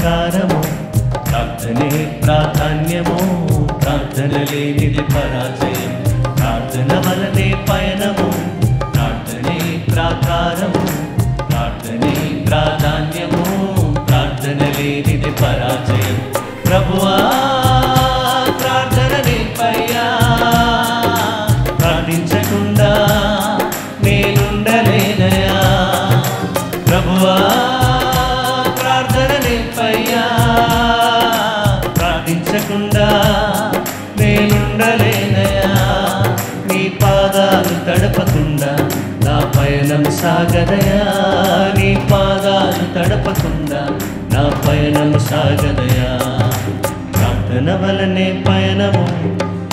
ప్రాకారము, ప్రార్థనే ప్రాధాన్యము, ప్రార్థన లేనిది పరాజయం. ప్రార్థన వలనే పయనము, ప్రార్థనే ప్రాకారము, ప్రార్థనే ప్రాధాన్యము, ప్రార్థన లేనిది పరాజయం. ప్రభువా ప్రార్థన నింపయ్యా, ప్రార్థించకుండా నేనుండలేనయా. ప్రభువా ప్రార్థన నింపయ్యా, ప్రార్థించకుండా నేనుండలేనయా. నీ పాదాలు తడపకుండా నా పయనం సాగదయా, నీ పాదాలు తడపకుండా నా పయనం సాగదయా. ప్రార్థన వలనే పయనము,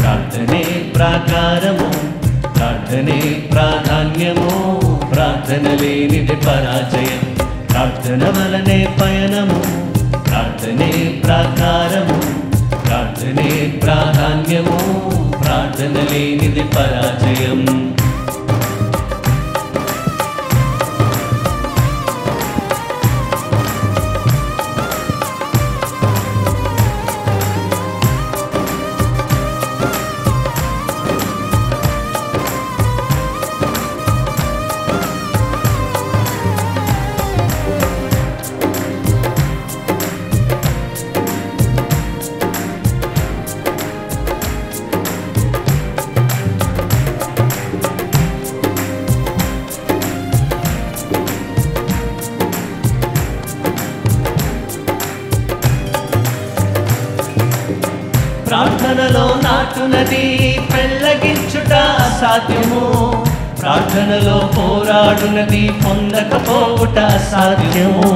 ప్రార్థనే ప్రాకారము, ప్రార్థనే ప్రాధాన్యము, ప్రార్థన లేనిది పరాజయం. ప్రార్థన వలనే పయనము, ప్రార్థనే ప్రాకారము, ప్రార్థనే ప్రాధాన్యము, ప్రార్థన లేనిది పరాజయం. ప్రార్థనలో నాటునది పెళ్ళగించుట అసాధ్యము, ప్రార్థనలో పోరాడునది పొందకపోవుట అసాధ్యము.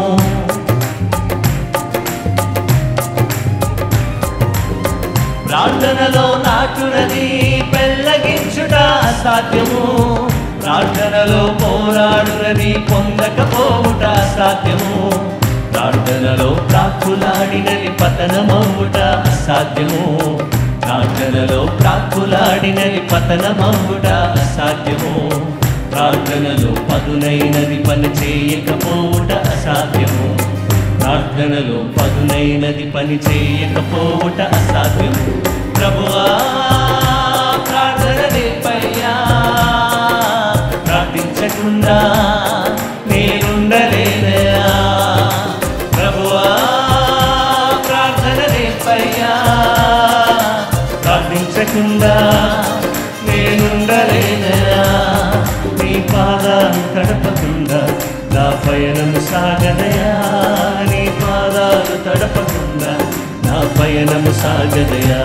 ప్రార్థనలో నాటునది పెళ్ళగించుట అసాధ్యము, ప్రార్థనలో పోరాడునది పొందకపోవుట అసాధ్యము. ప్రార్థనలో ప్రాకులాడినది పతనమవుట అసాధ్యము, ప్రార్థనలో ప్రాకులాడినది పతనమవుట అసాధ్యము. ప్రార్థనలో పదునైనది పని చేయకపోవుట అసాధ్యము, ప్రార్థనలో పదునైనది పని చేయకపోవుట అసాధ్యము. ప్రభువా ప్రార్థన నింపయ్యా, ప్రార్థించకుండా నేనుండలేనయా. ప్రభువా ప్రార్థన నింపయ్యా, ప్రార్థించకుండా నేనుండలేనయా. నీ పాదాలు తడపకుండా నా పయనం సాగదయా, నీ పాదాలు తడపకుండా నా పయనం సాగదయా.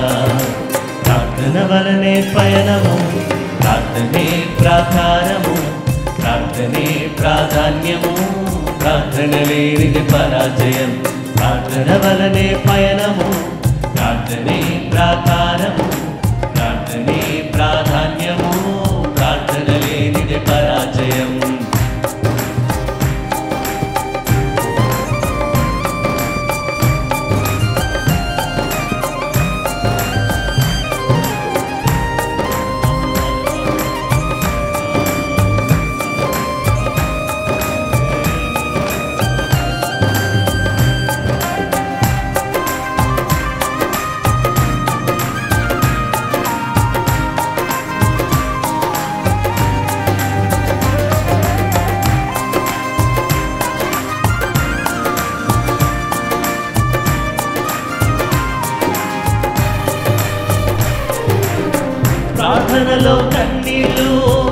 ప్రార్థన వలనే పయనము, ప్రార్థనే ప్రాకారము, ప్రార్థనే ప్రాధాన్యము, ప్రార్థన లేనిది పరాజయం. ప్రార్థన వలనే పయనము, ప్రార్థనే ప్రాకారము, ప్రార్థనే ప్రాధాన్యము, ప్రార్థన లేనిది పరాజయం. ప్రార్థనలో కన్నీళ్ళు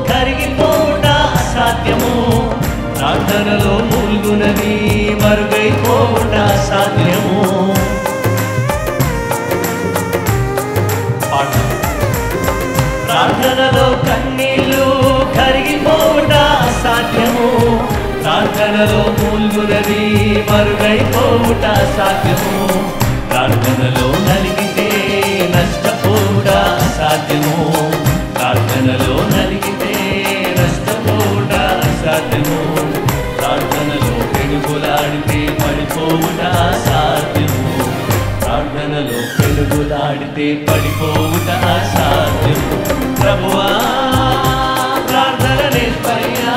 కరిగిపోవుట అసాధ్యము, ప్రార్థనలో మూల్గునది మరుగైపోవుట అసాధ్యము. ప్రార్థనలో కన్నీళ్ళు కరిగిపోవుట అసాధ్యము, ప్రార్థనలో మూల్గునది మరుగైపోవుట అసాధ్యము. ప్రార్థనలో నలిగితే నష్టపోవుట అసాధ్యము, ప్రార్థనలో నలిగితే నష్టపోవుట అసాధ్యము. ప్రార్థనలో పెనుగులాడితే పడిపోవుట అసాధ్యము, ప్రార్థనలో పెనుగులాడితే పడిపోవుట అసాధ్యము. ప్రభువా ప్రార్థన నింపయ్యా,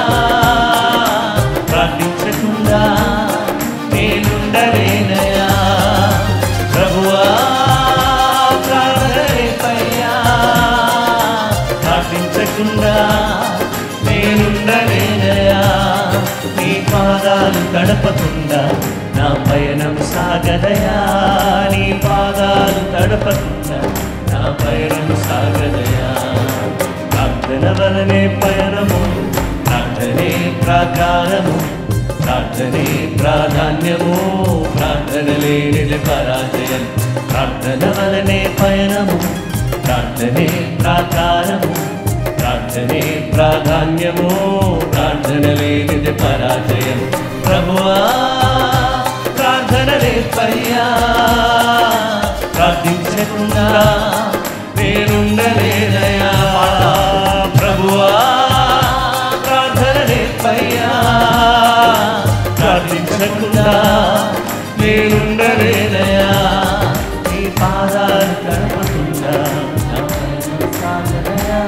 ప్రార్థించకుండా నేనుండలేనయా. సాగదయా నీ పాదాలు తడపకుండా నా పయనం సాగదయా ప్రార్థన వలనే పయనము ప్రార్థనే ప్రాకారము ప్రార్థనే ప్రాధాన్యము ప్రార్థన లేనిది పరాజయం ప్రార్థన వలనే పయనము ప్రార్థనే ప్రాకారము ప్రార్థనే ప్రాధాన్యము ప్రార్థన లేనిది పరాజయం ప్రభువా ప్రార్థన నేర్పయ్యా ప్రార్థించకుండా నేనుండలేదయా ప్రభువా ప్రార్థన నేర్పయ్యా ప్రార్థించకుండా నేనుండలేదయా నీ పాదాలు తడపకుండా సాగదయా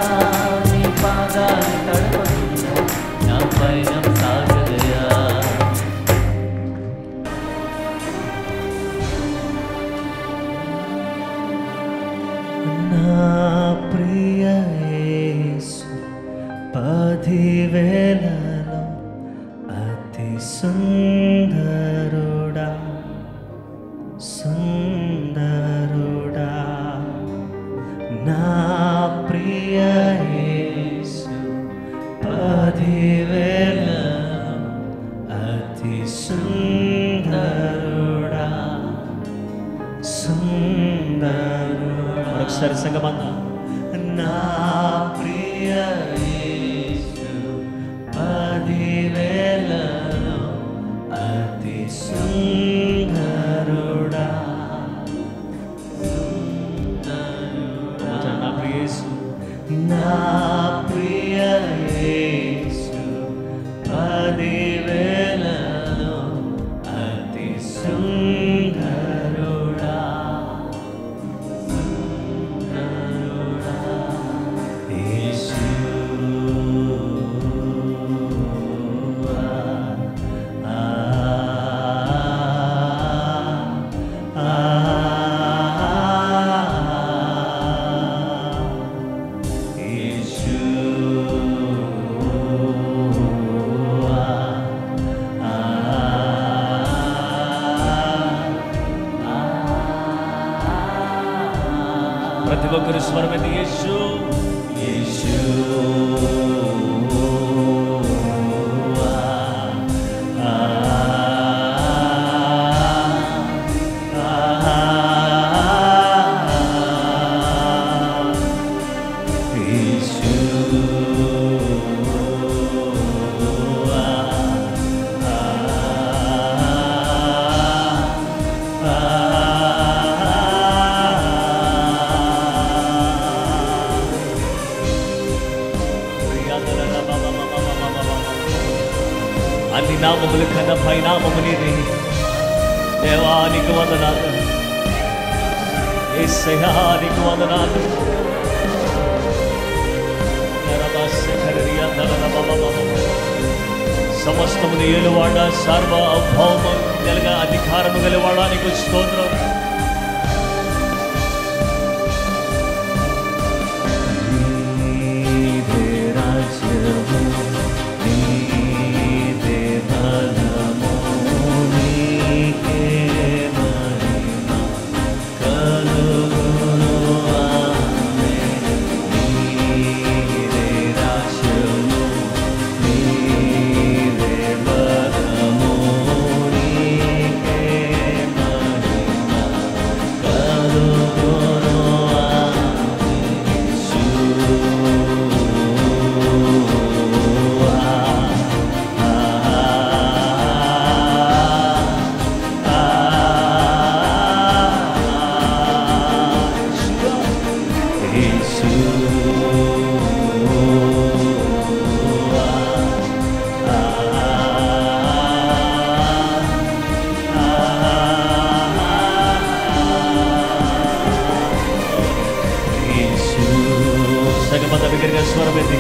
నీ పాదాలు తడపకుండా నా పయనం సాగదయా నా ప్రియ యేసు 10,000లలో అతి సుందరుడా సుందరుడా నా ప్రియ యేసు 10,000లలో అతి సుందరుడా సుందరుడా ఒకసారి సంగమన్నా నా ప్రియ యేసు 10,000లలో అతి సుందరుడా నా ప్రియ యేసు నా ప్రియ యేసు 10,000లలో అతి సుందరుడా ప్రతి ఒక్కరు స్వరమెత్తి యేసు యేసు అన్ని నామములు కన్నా పై నామము నీది దేవానికి వందనాలు యేసయ్యా నీకు వందనాలు సమస్తము ఏలువాడ సార్వభౌమ గలగా అధికారము గలవాడానికి స్తోత్రం స్వరమెత్తి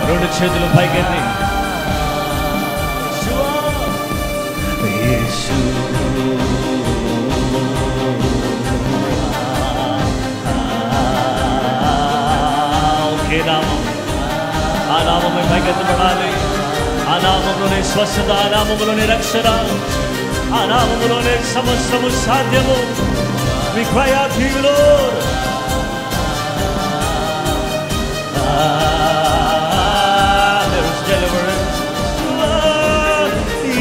రెండు చేతులు పైకెత్తి పైకెత్తబడాలి. ఆ నామములోనే స్వస్థత, ఆ నామములోనే రక్షణ, ఆ నామములోనే సమస్తము సాధ్యము. We cry out to you, Lord. There is deliverance.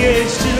Yeshua.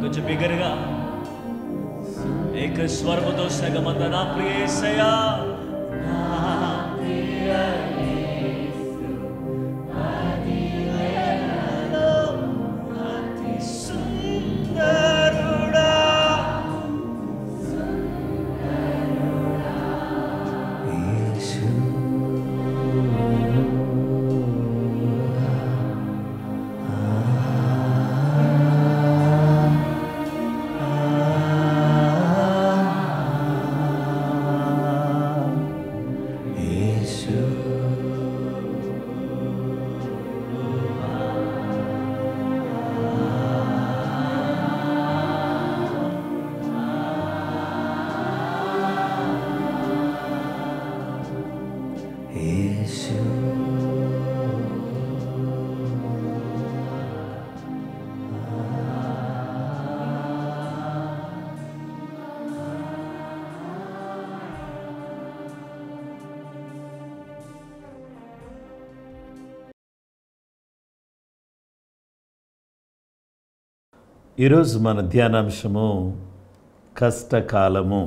కొంచెం బిగ్గరగా ఏక స్వరముతో సగమంత నా ప్రియ యేసయ్యా, నా ప్రియ యేసు పదివేలలో అతి సుందరుడా, యేసు. ఈరోజు మన ధ్యానాంశము కష్టకాలము.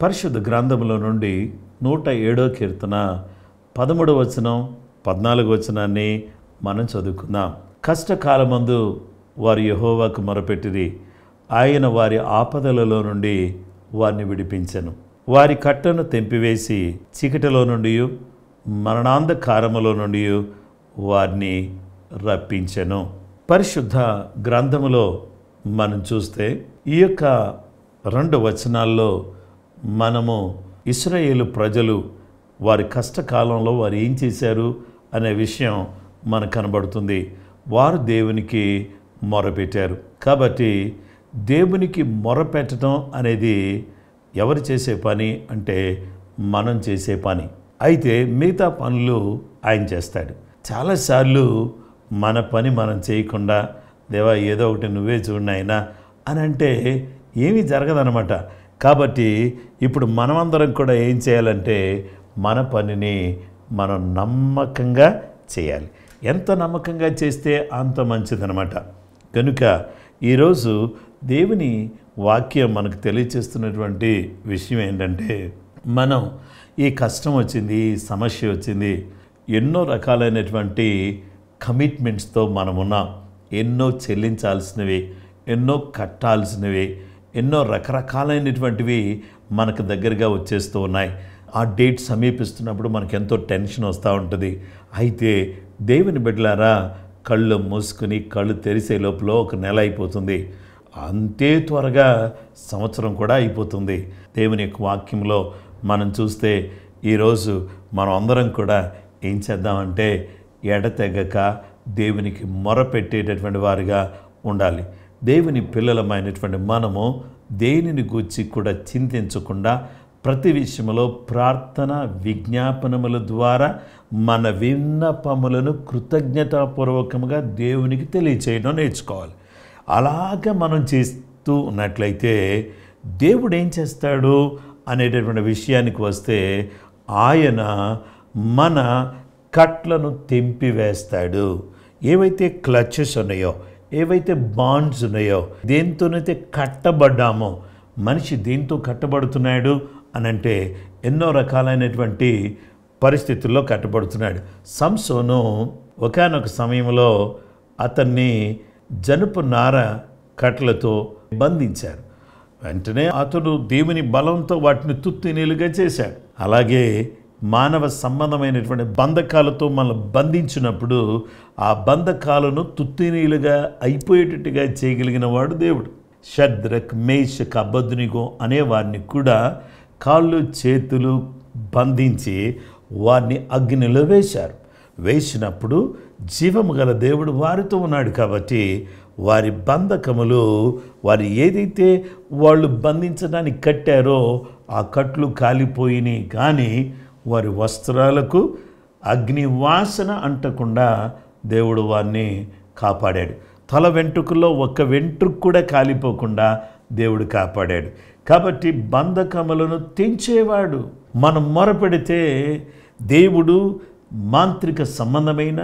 పరిశుద్ధ గ్రంథములో నుండి 107వ కీర్తన 13వ వచనం 14వ వచనాన్ని మనం చదువుకుందాం. కష్టకాలమందు వారు యెహోవాకు మొరపెట్టిరి, ఆయన వారి ఆపదలలో నుండి వారిని విడిపించెను. వారి కట్టను తెంపివేసి చీకటిలో నుండి మరణాంధకారములో నుండి వారిని రప్పించెను. పరిశుద్ధ గ్రంథములో మనం చూస్తే ఈ యొక్క 2 వచనాల్లో మనము ఇశ్రాయేలు ప్రజలు వారి కష్టకాలంలో వారు ఏం చేశారు అనే విషయం మనకు కనబడుతుంది. వారు దేవునికి మొరపెట్టారు. కాబట్టి దేవునికి మొరపెట్టడం అనేది ఎవరు చేసే పని అంటే మనం చేసే పని. అయితే మిగతా పనులు ఆయన చేస్తాడు. చాలాసార్లు మన పని మనం చేయకుండా, దేవా ఏదో ఒకటి నువ్వే చూడనైనా అని అంటే ఏమీ జరగదనమాట. కాబట్టి ఇప్పుడు మనమందరం కూడా ఏం చేయాలంటే మన పనిని మనం నమ్మకంగా చేయాలి. ఎంత నమ్మకంగా చేస్తే అంత మంచిదనమాట. కనుక ఈరోజు దేవుని వాక్యం మనకు తెలియచేస్తున్నటువంటి విషయం ఏంటంటే, మనం ఈ కష్టం వచ్చింది, ఈ సమస్య వచ్చింది, ఎన్నో రకాలైనటువంటి కమిట్మెంట్స్తో మనమున్నాం. ఎన్నో చెల్లించాల్సినవి, ఎన్నో కట్టాల్సినవి, ఎన్నో రకరకాలైనటువంటివి మనకు దగ్గరగా వచ్చేస్తూ ఉన్నాయి. ఆ డేట్ సమీపిస్తున్నప్పుడు మనకు ఎంతో టెన్షన్ వస్తూ ఉంటుంది. అయితే దేవుని బిడ్డలారా, కళ్ళు మూసుకుని కళ్ళు తెరిసే లోపల 1 నెల అయిపోతుంది. అంతే త్వరగా సంవత్సరం కూడా అయిపోతుంది. దేవుని యొక్క వాక్యంలో మనం చూస్తే ఈరోజు మనం అందరం కూడా ఏం చేద్దామంటే ఎడతెగక దేవునికి మొరపెట్టేటటువంటి వారిగా ఉండాలి. దేవుని పిల్లలమైనటువంటి మనము దేనిని గూర్చి కూడా చింతించకుండా ప్రతి విషయంలో ప్రార్థన విజ్ఞాపనముల ద్వారా మన విన్నపములను కృతజ్ఞతాపూర్వకంగా దేవునికి తెలియచేయడం నేర్చుకోవాలి. అలాగ మనం చేస్తూ ఉన్నట్లయితే దేవుడు ఏం చేస్తాడు అనేటటువంటి విషయానికి వస్తే ఆయన మన కట్లను తెంపివేస్తాడు. ఏవైతే క్లచెస్ ఉన్నాయో, ఏవైతే బాండ్స్ ఉన్నాయో, దేంతోనైతే కట్టబడ్డామో, మనిషి దేంతో కట్టబడుతున్నాడు అనంటే ఎన్నో రకాలైనటువంటి పరిస్థితుల్లో కట్టబడుతున్నాడు. సంసోను ఒకానొక సమయంలో అతన్ని జనుపు నార కట్లతో బంధించారు. వెంటనే అతడు దేవుని బలంతో వాటిని తుత్తినీలుగా చేశాడు. అలాగే మానవ సంబంధమైనటువంటి బంధకాలతో మనం బంధించినప్పుడు ఆ బంధకాలను తుత్తినీలుగా అయిపోయేటట్టుగా చేయగలిగిన వాడు దేవుడు. షద్రక్, మేషక్, అబేద్నెగో అనే వారిని కూడా కాళ్ళు చేతులు బంధించి వారిని అగ్నిలో వేశారు. వేసినప్పుడు జీవము గల దేవుడు వారితో ఉన్నాడు కాబట్టి వారి బంధకములు, వారు ఏదైతే వాళ్ళు బంధించడానికి కట్టారో ఆ కట్లు కాలిపోయినాయి, కానీ వారి వస్త్రాలకు అగ్ని వాసన అంటకుండా దేవుడు వారిని కాపాడాడు. తల వెంట్రుకల్లో ఒక్క వెంట్రుక కూడా కాలిపోకుండా దేవుడు కాపాడాడు. కాబట్టి బంధకములను తెంచేవాడు. మనం మొరపెడితే దేవుడు మాంత్రిక సంబంధమైన,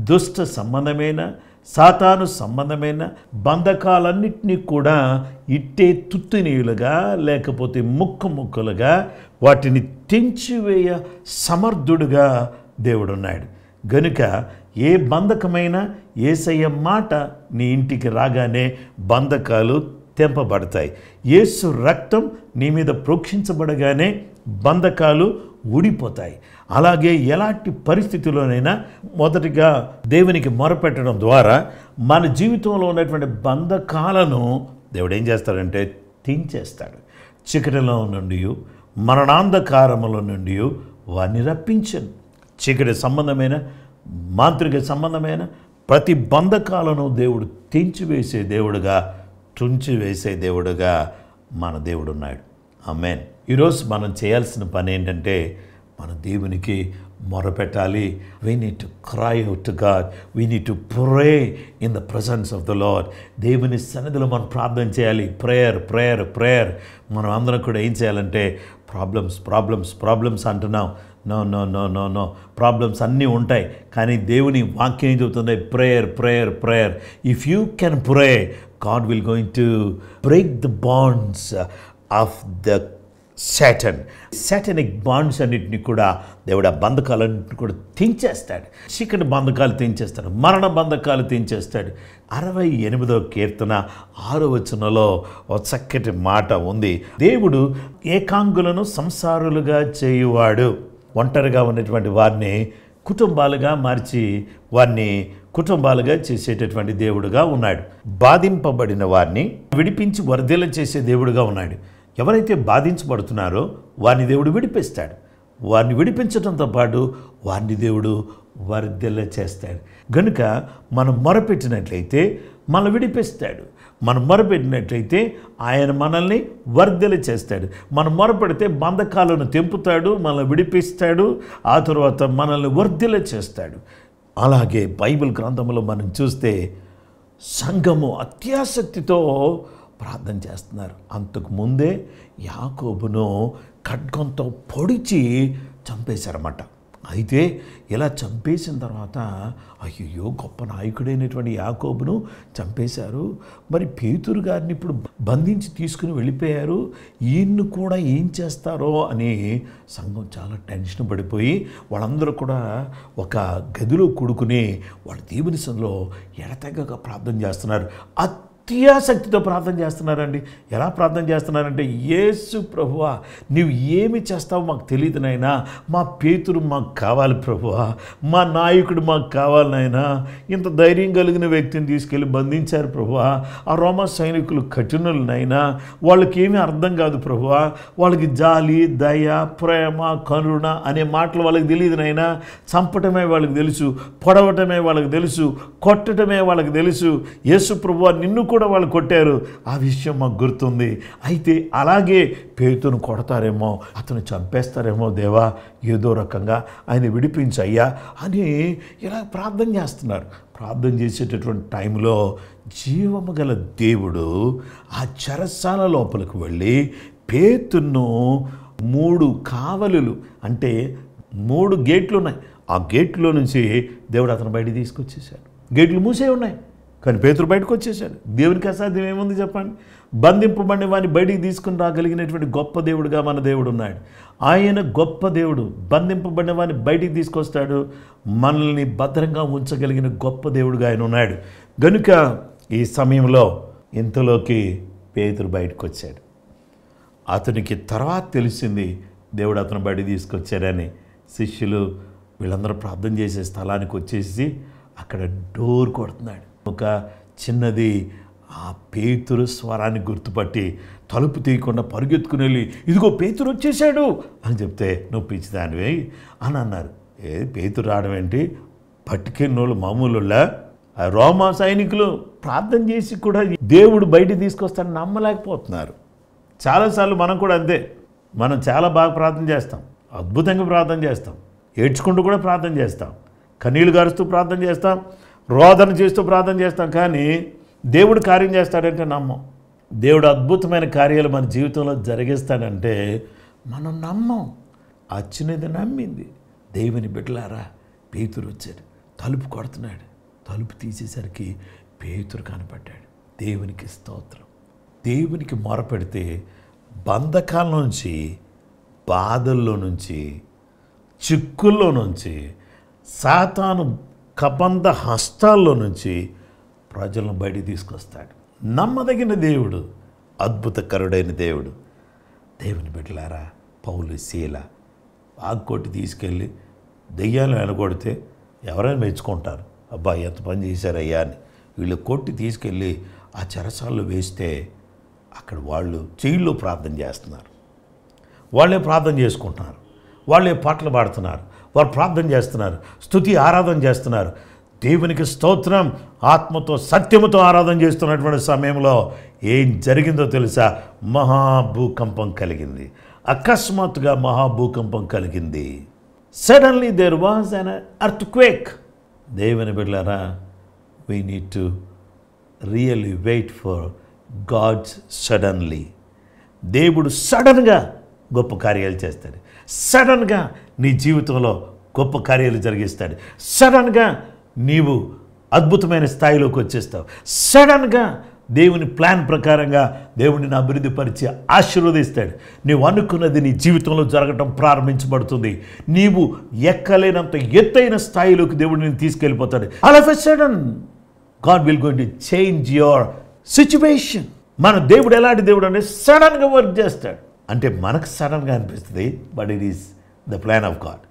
దుష్ట సంబంధమైన, సాతాను సంబంధమైన బంధకాలన్నింటినీ కూడా ఇట్టే తుత్తినీయులుగా లేకపోతే ముక్కలుగా వాటిని తెంచివేయ సమర్థుడుగా దేవుడున్నాడు. గనుక ఏ బంధకమైనా యేసయ్య మాట నీ ఇంటికి రాగానే బంధకాలు తెంపబడతాయి. యేసు రక్తం నీ మీద ప్రోక్షించబడగానే బంధకాలు ఊడిపోతాయి. అలాగే ఎలాంటి పరిస్థితుల్లోనైనా మొదటిగా దేవునికి మొరపెట్టడం ద్వారా మన జీవితంలో ఉన్నటువంటి బంధకాలను దేవుడు ఏం చేస్తాడంటే తెంచేస్తాడు. చీకటిలో నుండి, మరణాంధకారముల నుండి వారిని రప్పించను. చీకటి సంబంధమైన, మాంత్రిక సంబంధమైన ప్రతి బంధకాలను దేవుడు తెంచివేసే దేవుడుగా, తుంచివేసే దేవుడుగా మన దేవుడు ఉన్నాడు. ఆమేన్. ఈరోజు మనం చేయాల్సిన పని ఏంటంటే మన దేవునికి మొరపెట్టాలి. We need to cry out to God. We need to pray in the presence of the Lord. దేవుని సన్నిధిలో మనం ప్రార్థన చేయాలి. ప్రేయర్. మనం అందరం కూడా ఏం చేయాలంటే ప్రాబ్లమ్స్ అంటున్నాం. నో ప్రాబ్లమ్స్ అన్నీ ఉంటాయి, కానీ దేవుని వాక్యం ఏం చెబుతుంది? Prayer. If you can pray, God will going to break the bonds of the satanic bonds అన్నింటినీ కూడా దేవుడు, ఆ బంధకాలన్నింటినీ కూడా తెంచేస్తాడు. చీకటి బంధకాలు తెంచేస్తాడు, మరణ బంధకాలు తెంచేస్తాడు. 68వ కీర్తన 6వ వచనంలో ఒక చక్కటి మాట ఉంది. దేవుడు ఏకాంగులను సంసారులుగా చేయువాడు. ఒంటరిగా ఉన్నటువంటి వారిని కుటుంబాలుగా మార్చి వారిని కుటుంబాలుగా చేసేటటువంటి దేవుడుగా ఉన్నాడు. బాధింపబడిన వారిని విడిపించి వర్ధిల్ల చేసే దేవుడుగా ఉన్నాడు. ఎవరైతే బాధించబడుతున్నారో వారిని దేవుడు విడిపిస్తాడు. వారిని విడిపించడంతో పాటు వారిని దేవుడు వర్ధిల్ల చేస్తాడు. గనుక మనం మొరపెట్టినట్లయితే మనం విడిపిస్తాడు. మనం మొరపెట్టినట్లయితే ఆయన మనల్ని వర్ధిల్ల చేస్తాడు. మనం మొరపెడితే బంధకాలను తెంపుతాడు, మనల్ని విడిపిస్తాడు, ఆ తర్వాత మనల్ని వర్ధిల్ల చేస్తాడు. అలాగే బైబిల్ గ్రంథంలో మనం చూస్తే సంఘము అత్యాసక్తితో ప్రార్థన చేస్తున్నారు. అంతకు ముందే యాకోబును ఖడ్గంతో పొడిచి చంపేశారన్నమాట. అయితే ఇలా చంపేసిన తర్వాత అయ్యో గొప్ప నాయకుడైనటువంటి యాకోబును చంపేశారు, మరి పేతురు గారిని ఇప్పుడు బంధించి తీసుకుని వెళ్ళిపోయారు, ఈయన్ను కూడా ఏం చేస్తారో అని సంఘం చాలా టెన్షన్ పడిపోయి వాళ్ళందరూ కూడా ఒక గదిలో కూడుకుని వాళ్ళ దేవుని సన్నిధిలో ఎడతెగక ప్రార్థన చేస్తున్నారు. అత్యాసక్తితో ప్రార్థన చేస్తున్నారండి. ఎలా ప్రార్థన చేస్తున్నారంటే, యేసు ప్రభువా నీవు ఏమి చేస్తావో మాకు తెలియదు నాయనా, మా పేతురు మాకు కావాలి ప్రభువా, మా నాయకుడు మాకు కావాలి నాయనా. ఇంత ధైర్యం కలిగిన వ్యక్తిని తీసుకెళ్ళి బంధించారు ప్రభువా, ఆ రోమా సైనికులు కఠినులు నాయనా, వాళ్ళకి ఏమీ అర్థం కాదు ప్రభువా, వాళ్ళకి జాలి, దయ, ప్రేమ, కరుణ అనే మాటలు వాళ్ళకి తెలియదు నాయనా. చంపటమే వాళ్ళకి తెలుసు, పొడవటమే వాళ్ళకి తెలుసు, కొట్టడమే వాళ్ళకి తెలుసు. యేసు ప్రభువా నిన్ను కూడా వాళ్ళు కొట్టారు. ఆ విషయం మాకు గుర్తుంది. అయితే అలాగే పేతురును కొడతారేమో, అతను చంపేస్తారేమో దేవా, ఏదో రకంగా ఆయన విడిపించయ్యా అని ఇలా ప్రార్థన చేస్తున్నారు. ప్రార్థన చేసేటటువంటి టైంలో జీవము గల దేవుడు ఆ చెరసాల లోపలికి వెళ్ళి పేతురును 3 కావలులు, అంటే 3 గేట్లు ఉన్నాయి, ఆ గేట్లో నుంచి దేవుడు అతను బయటికి తీసుకొచ్చేసాడు. గేట్లు మూసే ఉన్నాయి కానీ పేతురు బయటకు వచ్చేసాడు. దేవునికి అసాధ్యం ఏముంది చెప్పండి? బంధింపబడిన వాడిని బయటికి తీసుకుని రాగలిగినటువంటి గొప్ప దేవుడుగా మన దేవుడు ఉన్నాడు. ఆయన గొప్ప దేవుడు. బంధింపబడిన వాడిని బయటికి తీసుకొస్తాడు. మనల్ని భద్రంగా ఉంచగలిగిన గొప్ప దేవుడుగా ఆయన ఉన్నాడు. గనుక ఈ సమయంలో ఇంతలోకి పేతురు బయటకు వచ్చాడు. అతనికి తర్వాత తెలిసింది దేవుడు అతను బయటికి తీసుకొచ్చాడని. శిష్యులు వీళ్ళందరూ ప్రార్థన చేసే స్థలానికి వచ్చేసి అక్కడ డోర్ కొడుతున్నాడు. ఒక చిన్నది ఆ పేతురు స్వరాన్ని గుర్తుపట్టి తలుపు తీయకుండా పరుగెత్తుకుని వెళ్ళి, ఇదిగో పేతురు వచ్చేసాడు అని చెప్తే, నువ్వు పిచ్చిదానివే అని అన్నారు. పేతురు రావడం ఏంటి? పట్టుకెన్నోళ్ళు మామూలులా? రోమా సైనికులు ప్రార్థన చేసి కూడా దేవుడు బయటికి తీసుకొస్తాడని నమ్మలేకపోతున్నారు. చాలాసార్లు మనం కూడా అంతే. మనం చాలా బాగా ప్రార్థన చేస్తాం, అద్భుతంగా ప్రార్థన చేస్తాం, ఏడ్చుకుంటూ కూడా ప్రార్థన చేస్తాం, కన్నీళ్లు గారుస్తూ ప్రార్థన చేస్తాం, రోదన చేస్తూ ప్రార్థన చేస్తాం. కానీ దేవుడు కార్యం చేస్తాడంటే నమ్మం. దేవుడు అద్భుతమైన కార్యాలు మన జీవితంలో జరిగిస్తాడంటే మనం నమ్మం. ఆ చిన్నది నమ్మింది. దేవుని బిడ్డలారా, పేతురు వచ్చాడు, తలుపు కొడుతున్నాడు. తలుపు తీసేసరికి పేతురు కనపడ్డాడు. దేవునికి స్తోత్రం. దేవునికి మొరపెడితే బంధకాల నుంచి, బాధల్లో నుంచి, చిక్కుల్లో నుంచి, సాతాను కబంధ హస్తాల్లో నుంచి ప్రజలను బయటికి తీసుకొస్తాడు. నమ్మదగిన దేవుడు, అద్భుతకరుడైన దేవుడు. దేవుని బిడ్డలారా, పౌలు శీల ఆగొట్టి తీసుకెళ్ళి దెయ్యాలను వెనకొడితే ఎవరైనా మెచ్చుకుంటారు, అబ్బా ఎంత పని చేశారయ్యా అని. వీళ్ళు కొట్టి తీసుకెళ్ళి ఆ చెరసాల్లో వేస్తే అక్కడ వాళ్ళు జైల్లో ప్రార్థన చేస్తున్నారు. వాళ్ళే ప్రార్థన చేసుకుంటున్నారు, వాళ్ళే పాటలు పాడుతున్నారు, వారు ప్రార్థన చేస్తున్నారు, స్తుతి ఆరాధన చేస్తున్నారు. దేవునికి స్తోత్రం. ఆత్మతో సత్యముతో ఆరాధన చేస్తున్నటువంటి సమయంలో ఏం జరిగిందో తెలుసా? మహాభూకంపం కలిగింది. అకస్మాత్తుగా మహాభూకంపం కలిగింది. Suddenly there was an earthquake. దేవుని బిడ్డలారా, we need to really wait for God's suddenly. దేవుడు సడన్గా గొప్ప కార్యాలు చేస్తాడు. సడన్గా నీ జీవితంలో గొప్ప కార్యాలు జరిగిస్తాడు. సడన్గా నీవు అద్భుతమైన స్థాయిలోకి వచ్చేస్తావు. సడన్గా దేవుని ప్లాన్ ప్రకారంగా దేవుడిని అభివృద్ధి పరిచి ఆశీర్వదిస్తాడు. నీవు అనుకున్నది నీ జీవితంలో జరగటం ప్రారంభించబడుతుంది. నీవు ఎక్కలేనంత ఎత్తైన స్థాయిలోకి దేవుడిని తీసుకెళ్ళిపోతాడు. All of a sudden God will going to change your situation. మన దేవుడు ఎలాంటి దేవుడు అంటే సడన్గా వర్క్ చేస్తాడు. అంటే మనకు సడన్గా అనిపిస్తుంది, but it is the plan of God.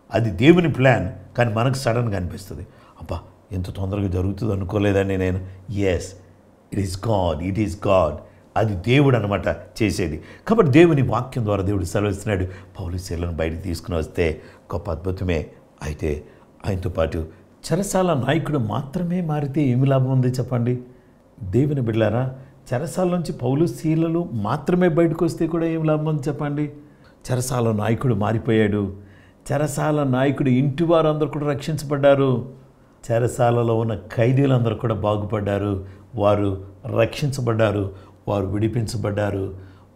అది దేవుని ప్లాన్, కానీ మనకు సడన్గా అనిపిస్తుంది, అబ్బా ఎంత తొందరగా జరుగుతుంది అనుకోలేదని నేను. Yes, it is God. అది దేవుడు అనమాట చేసేది. కాబట్టి దేవుని వాక్యం ద్వారా దేవుడు సెలవిస్తున్నాడు. పౌలు శీలను బయటికి తీసుకుని వస్తే గొప్ప అద్భుతమే. అయితే ఆయనతో పాటు చెరసాల నాయకుడు మాత్రమే మారితే ఏమి లాభం ఉంది చెప్పండి? దేవుని బిడ్డలారా, చెరసాల నుంచి పౌలు శీలలు మాత్రమే బయటకు వస్తే కూడా ఏం లాభం ఉంది చెప్పండి? చెరసాల నాయకుడు మారిపోయాడు. చెరసాల నాయకుడు ఇంటి వారందరూ కూడా రక్షించబడ్డారు. చెరసాలలో ఉన్న ఖైదీలందరూ కూడా బాగుపడ్డారు. వారు రక్షించబడ్డారు, వారు విడిపించబడ్డారు,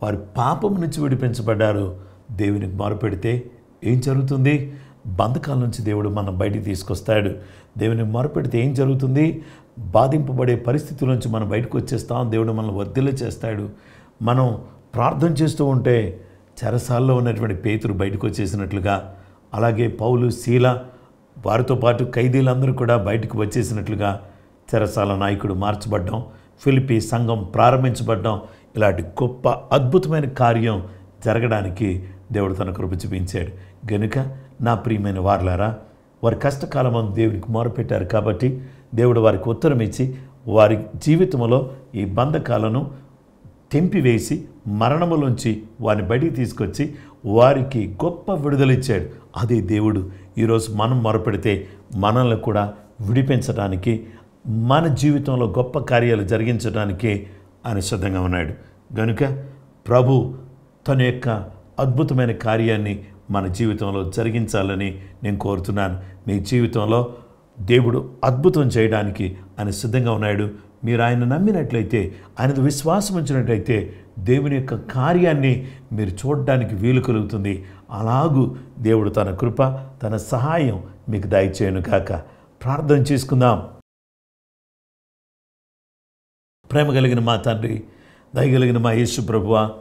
వారి పాపం నుంచి విడిపించబడ్డారు. దేవునికి మొరపెడితే ఏం జరుగుతుంది? బంధకాల నుంచి దేవుడు మనం బయటికి తీసుకొస్తాడు. దేవునికి మొరపెడితే ఏం జరుగుతుంది? బాధింపబడే పరిస్థితుల నుంచి మనం బయటకు వచ్చేస్తాం. దేవుడు మనల్ని వర్ధిల్ల చేస్తాడు. మనం ప్రార్థన చేస్తూ ఉంటే చెరసాల్లో ఉన్నటువంటి పేతురు బయటకు వచ్చేసినట్లుగా, అలాగే పౌలు శీల వారితో పాటు ఖైదీలందరూ కూడా బయటకు వచ్చేసినట్లుగా చెరసాల నాయకుడు మార్చబడ్డం, ఫిలిప్పీ సంఘం ప్రారంభించబడ్డం, ఇలాంటి గొప్ప అద్భుతమైన కార్యం జరగడానికి దేవుడు తన కృప చూపించాడు. గనుక నా ప్రియమైన వారలారా, వారి కష్టకాలమందు దేవునికి మొరపెట్టారు కాబట్టి దేవుడు వారికి ఉత్తరం ఇచ్చి వారి జీవితంలో ఈ బంధకాలను తెంపివేసి మరణములోంచి వారిని బయటికి తీసుకొచ్చి వారికి గొప్ప విడుదలిచ్చాడు. అదే దేవుడు ఈరోజు మనం మొరపెడితే మనల్ని కూడా విడిపించడానికి మన జీవితంలో గొప్ప కార్యాలు జరిగించడానికి ఆయన సిద్ధంగా ఉన్నాడు. కనుక ప్రభు తన యొక్క అద్భుతమైన కార్యాన్ని మన జీవితంలో జరిగించాలని నేను కోరుతున్నాను. మీ జీవితంలో దేవుడు అద్భుతం చేయడానికి ఆయన సిద్ధంగా ఉన్నాడు. మీరు ఆయన నమ్మినట్లయితే, ఆయనది విశ్వాసం ఉంచినట్లయితే దేవుని యొక్క కార్యాన్ని మీరు చూడడానికి వీలు కలుగుతుంది. అలాగూ దేవుడు తన కృప, తన సహాయం మీకు దయచేయను కాక. ప్రార్థన చేసుకుందాం. ప్రేమ కలిగిన మా తండ్రి, దయగలిగిన మా యేసు ప్రభువా,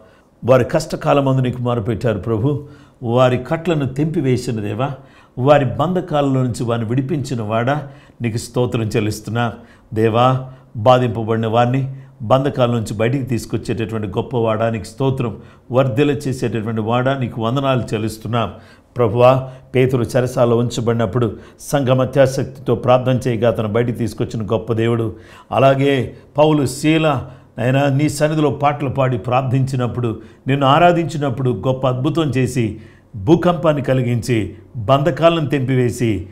వారి కష్టకాలమందు నీకు మొరపెట్టారు ప్రభు. వారి కట్లను తెంపివేసిన దేవా, వారి బంధకాలలో నుంచి వారిని విడిపించిన వాడా, నీకు స్తోత్రం చెల్లిస్తున్నా. దేవా, బాధింపబడిన వారిని బంధకాల నుంచి బయటికి తీసుకొచ్చేటటువంటి గొప్పవాడా నీకు స్తోత్రం. వర్ధల చేసేటటువంటి వాడా నీకు వందనాలు చెల్లిస్తున్నాం. ప్రభువా, పేతురు చెరసాలలో ఉంచబడినప్పుడు సంఘం అత్యాసక్తితో ప్రార్థన చేయగా అతను బయటికి తీసుకొచ్చిన గొప్ప దేవుడు. అలాగే పౌలు, శీల అయినా నీ సన్నిధిలో పాటలు పాడి ప్రార్థించినప్పుడు, నిన్ను ఆరాధించినప్పుడు గొప్ప అద్భుతం చేసి భూకంపాన్ని కలిగించి బంధకాలను తెంపివేసి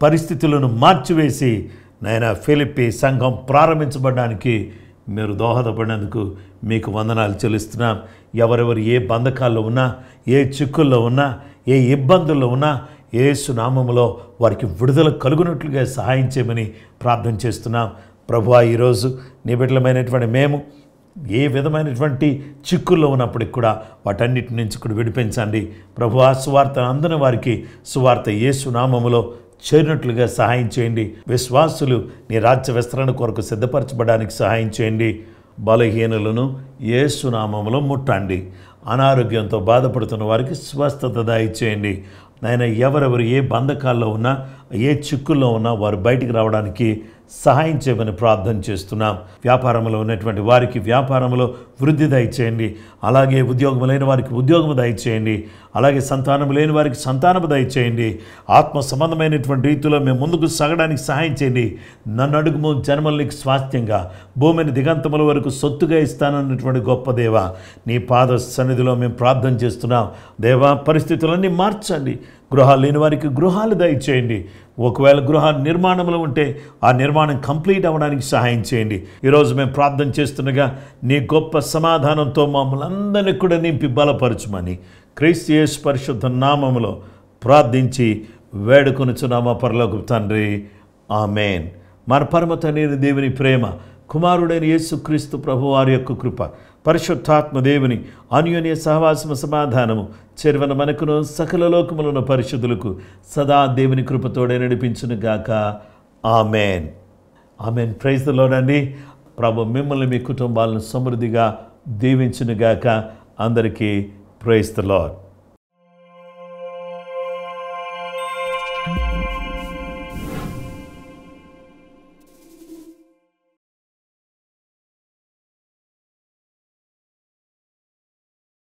పరిస్థితులను మార్చివేసి నైనా ఫిలిప్పి సంఘం ప్రారంభించబడడానికి మీరు దోహదపడినందుకు మీకు వందనాలు చెల్లిస్తున్నాం. ఎవరెవరు ఏ బంధకాల్లో ఉన్నా, ఏ చిక్కుల్లో ఉన్నా, ఏ ఇబ్బందుల్లో ఉన్నా యేసు నామములో వారికి విడుదల కలుగునట్లుగా సహాయం చేయమని ప్రార్థన చేస్తున్నాం. ప్రభువా, ఈరోజు నీ బిడ్డలమైనటువంటి మేము ఏ విధమైనటువంటి చిక్కుల్లో ఉన్నప్పటికి కూడా వాటన్నిటి నుంచి కూడా విడిపించండి. ప్రభువా, సువార్త అందని వారికి సువార్త యేసు నామములో చేరినట్లుగా సహాయం చేయండి. విశ్వాసులు నీ రాజ్య విస్తరణ కొరకు సిద్ధపరచబడానికి సహాయం చేయండి. బలహీనులను యేసు నామములో ముట్టండి. అనారోగ్యంతో బాధపడుతున్న వారికి స్వస్థత దయచేయండి. నాయన, ఎవరెవరు ఏ బంధకాల్లో ఉన్నా, ఏ చిక్కుల్లో ఉన్నా వారు బయటికి రావడానికి సహాయం చేయమని ప్రార్థన చేస్తున్నాం. వ్యాపారంలో ఉన్నటువంటి వారికి వ్యాపారంలో వృద్ధి దయచేయండి. అలాగే ఉద్యోగం లేని వారికి ఉద్యోగం దయచేయండి. అలాగే సంతానం లేని వారికి సంతానము దయచేయండి. ఆత్మ సంబంధమైనటువంటి రీతిలో మేము ముందుకు సాగడానికి సహాయం చేయండి. నన్ను అడుగుము జన్మలకి స్వాస్థ్యంగా, భూమిని దిగంతముల వరకు సొత్తుగా ఇస్తానన్నటువంటి గొప్ప దేవ, నీ పాద సన్నిధిలో మేము ప్రార్థన చేస్తున్నాం. దేవా, పరిస్థితులన్నీ మార్చండి. గృహాలు లేని వారికి గృహాలు దయచేయండి. ఒకవేళ గృహ నిర్మాణంలో ఉంటే ఆ నిర్మాణం కంప్లీట్ అవ్వడానికి సహాయం చేయండి. ఈరోజు మేము ప్రార్థన చేస్తుండగా నీ గొప్ప సమాధానంతో మమ్మల్ని అందరినీ కూడా నింపి బలపరచుమని క్రీస్తు యేసు పరిశుద్ధ నామములో ప్రార్థించి వేడుకొనుచున్నామా పరలోకపు తండ్రి, ఆమేన్. మన పరమ తండ్రి దేవుని ప్రేమ, కుమారుడైన యేసుక్రీస్తు ప్రభు వారి యొక్క కృప, పరిశుద్ధాత్మ దేవుని అన్యోన్య సహవాసము సమాధానము చెరువన మనకును సకల లోకములను పరిశుద్ధులకు సదా దేవుని కృపతోడే నడిపించును గాక. ఆమేన్. ఆమేన్. ప్రైజ్ ది లార్డ్ అండి. ప్రభు మిమ్మల్ని మీ కుటుంబాలను సమృద్ధిగా దీవించును గాక. అందరికీ ప్రైజ్ ది లార్డ్.